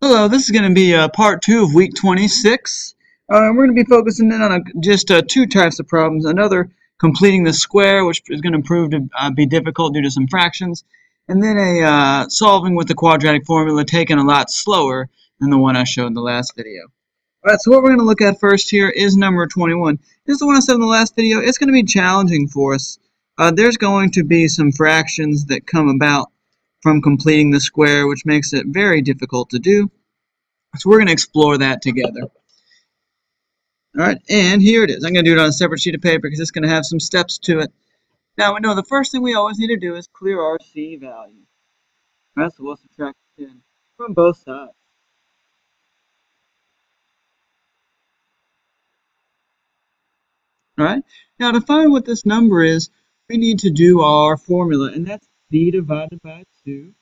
Hello, this is going to be part 2 of week 26. We're going to be focusing in on just two types of problems. Another, completing the square, which is going to prove to be difficult due to some fractions. And then solving with the quadratic formula, taken a lot slower than the one I showed in the last video. Alright, so what we're going to look at first here is number 21. This is the one I said in the last video. It's going to be challenging for us. There's going to be some fractions that come about from completing the square, which makes it very difficult to do. So we're going to explore that together. Alright, and here it is. I'm going to do it on a separate sheet of paper because it's going to have some steps to it. Now we know the first thing we always need to do is clear our C value. Alright, so we'll subtract 10 from both sides. Alright, now to find what this number is, we need to do our formula, and that's b divided by 2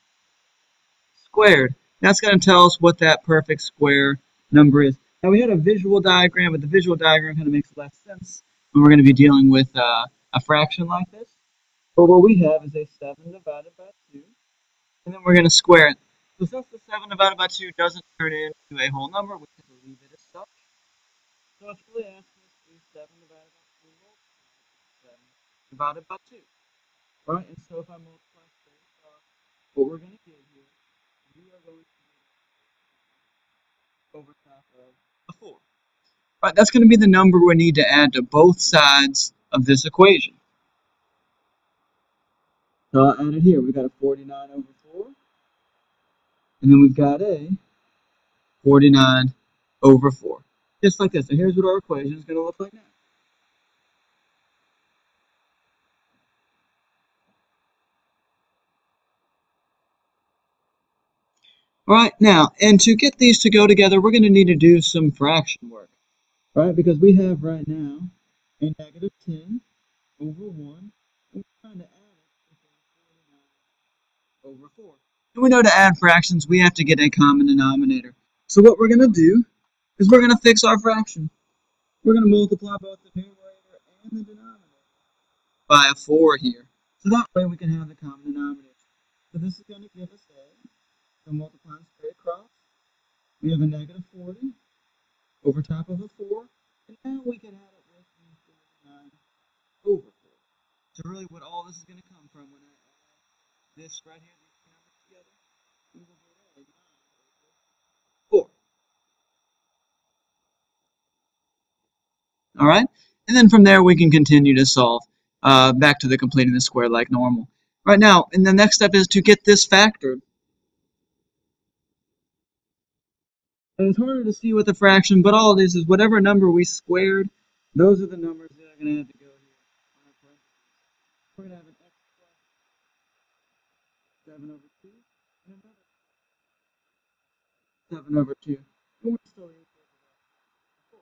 squared. That's going to tell us what that perfect square number is. Now we had a visual diagram, but the visual diagram kind of makes less sense when we're going to be dealing with a fraction like this. But what we have is a 7 divided by 2, and then we're going to square it. So since the 7 divided by 2 doesn't turn into a whole number, we have to leave it as such. So it's really asking us to do 7 divided by 2 multiplied 7 divided by 2. Right? And so if I multiply straight across, what we're going to get here, we are going to get over top of a 4. Right, that's going to be the number we need to add to both sides of this equation. So I'll add it here. We've got a 49 over 4. And then we've got a 49 over 4. Just like this. And here's what our equation is going to look like now. Alright, now, and to get these to go together, we're going to need to do some fraction work. Right, because we have right now a negative 10 over 1. And we're trying to add it with a 49 over 4. And we know to add fractions, we have to get a common denominator. So what we're going to do is we're going to fix our fraction. We're going to multiply both the numerator and the denominator by a 4 here. So that way we can have the common denominator. So this is going to give us a, so multiplying straight across, we have a negative 40 over top of a 4, and now we can add it with the 49 over 4. So really what all this is going to come from when I add this right here, these two numbers together, we will get a 9 over 4. Alright, and then from there we can continue to solve back to the completing the square like normal. Right now, and the next step is to get this factored. And it's harder to see with a fraction, but all it is whatever number we squared, those are the numbers that are going to have to go here. We're going to have an x plus 7 over 2 and another 7 over 2. And we're still equal to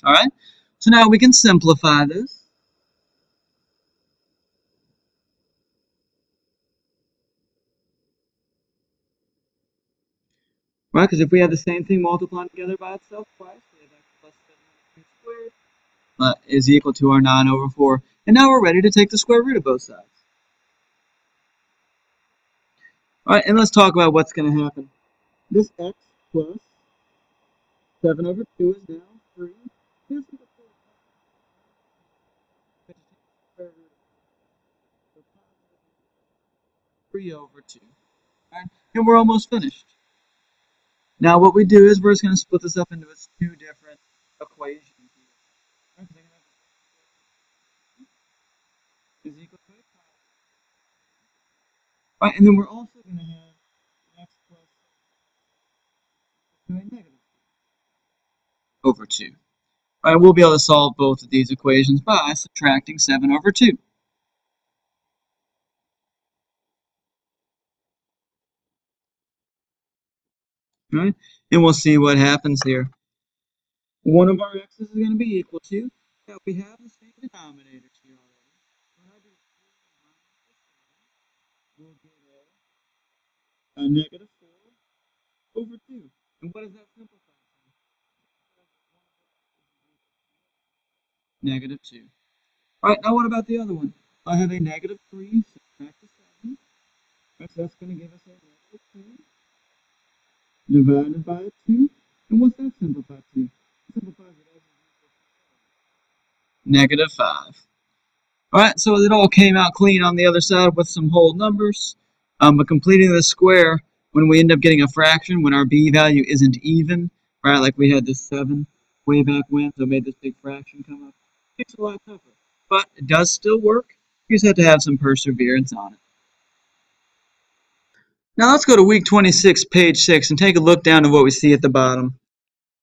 4. Alright, so now we can simplify this. Right, because if we have the same thing multiplied together by itself twice, we have x plus 7 over 2 squared is equal to our 9 over 4. And now we're ready to take the square root of both sides. Alright, and let's talk about what's going to happen. This x plus 7 over 2 is now 3. Here's the 3 over 2. Alright, and we're almost finished. Now what we do is we're just going to split this up into its two different equations here. Is equal to right, and then we're also going to have x plus a negative over 2. Right, we'll be able to solve both of these equations by subtracting 7 over 2. Right, and we'll see what happens here. One of our x's is going to be equal to, now we have the same denominators here already. When I do 3 minus 7, we'll get a negative 4 over 2. And what does that simplify to? Negative 2. Alright, now what about the other one? I have a negative 3 subtract the 7. Right, so that's going to give us a negative 2. divided by 2. And what's that simplify to? Simplify it as -5. Alright, so it all came out clean on the other side with some whole numbers. But completing the square, when we end up getting a fraction, when our b value isn't even, right, like we had this 7 way back when, so it made this big fraction come up, it's a lot tougher. But it does still work. You just have to have some perseverance on it. Now let's go to week 26, page 6, and take a look down at what we see at the bottom.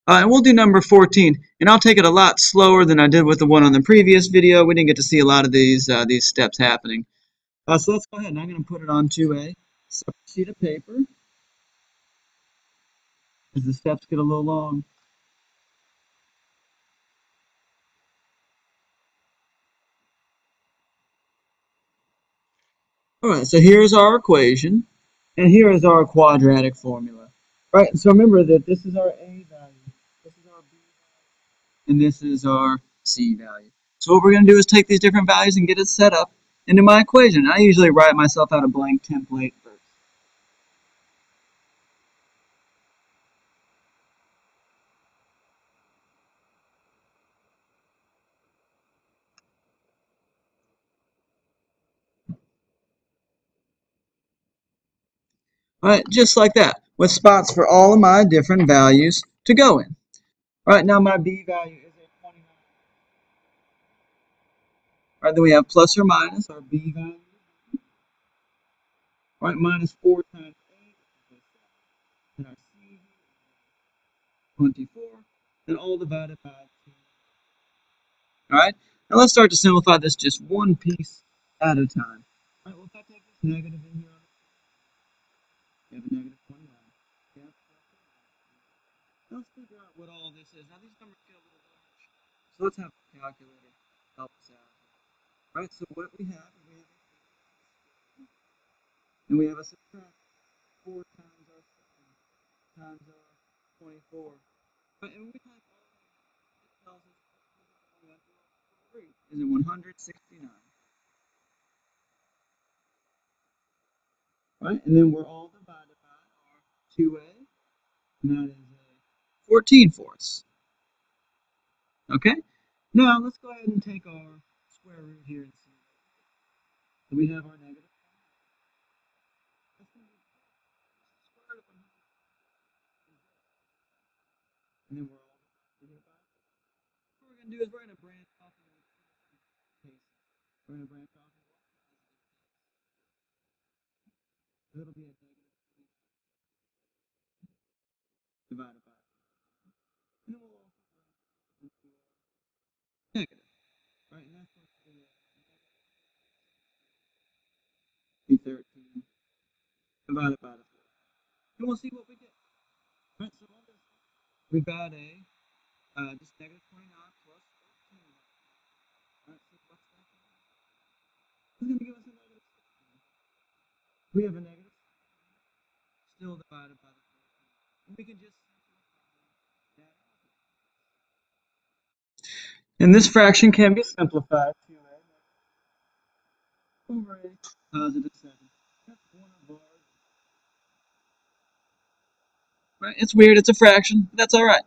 And we'll do number 14, and I'll take it a lot slower than I did with the one on the previous video. We didn't get to see a lot of these steps happening. So let's go ahead, and I'm going to put it onto a separate sheet of paper as the steps get a little long. Alright, so here's our equation, and here is our quadratic formula. Right, so remember that this is our a value, this is our b value, and this is our c value. So what we're going to do is take these different values and get it set up into my equation. I usually write myself out a blank template first. Alright, just like that, with spots for all of my different values to go in. Alright, now my b value is at 29. Alright, then we have plus or minus our b value. Alright, minus 4 times 8, and our c, 24, and all divided by 2. Alright, now let's start to simplify this just one piece at a time. Alright, well if I take this negative in here, we have a negative 29. Yeah. Now let's figure out what all this is. Now these numbers get a little large, so let's have a calculator help us out. Alright, so what we have is we have a and we have a subtract 4 times our 7 times our 24. But and we type all that in, it tells us what we're going to do. Is it 169? Right, and then we're all divided by our 2a, and that is a 14/4. Okay, now let's go ahead and take our square root here and see. So we have our negative. That's going to be square root of 100. And then we're all divided by. What we're going to do is we're going to branch off in the case. We're going to branch off in the so it'll be a negative divided by. And then we'll also branch into negative. Right, and that's going to be 13 divided by the 4. And we'll see what we get. Right, so on this, we've got a just negative 29 plus 13. Right, so what's that? It's going to give us a negative 16. We have a negative 16 still divided by the 14. And we can just simplify that out. And this fraction can be simplified to a over a positive 7. That's one of our. Right, it's weird, it's a fraction, but that's alright.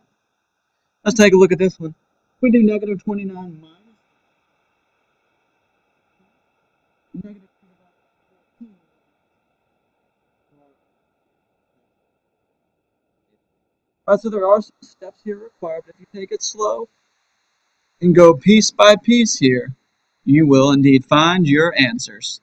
Let's take a look at this one. We do negative 29 minus negative 2 divided by 14. Alright, so there are some steps here required, but if you take it slow and go piece by piece here, you will indeed find your answers.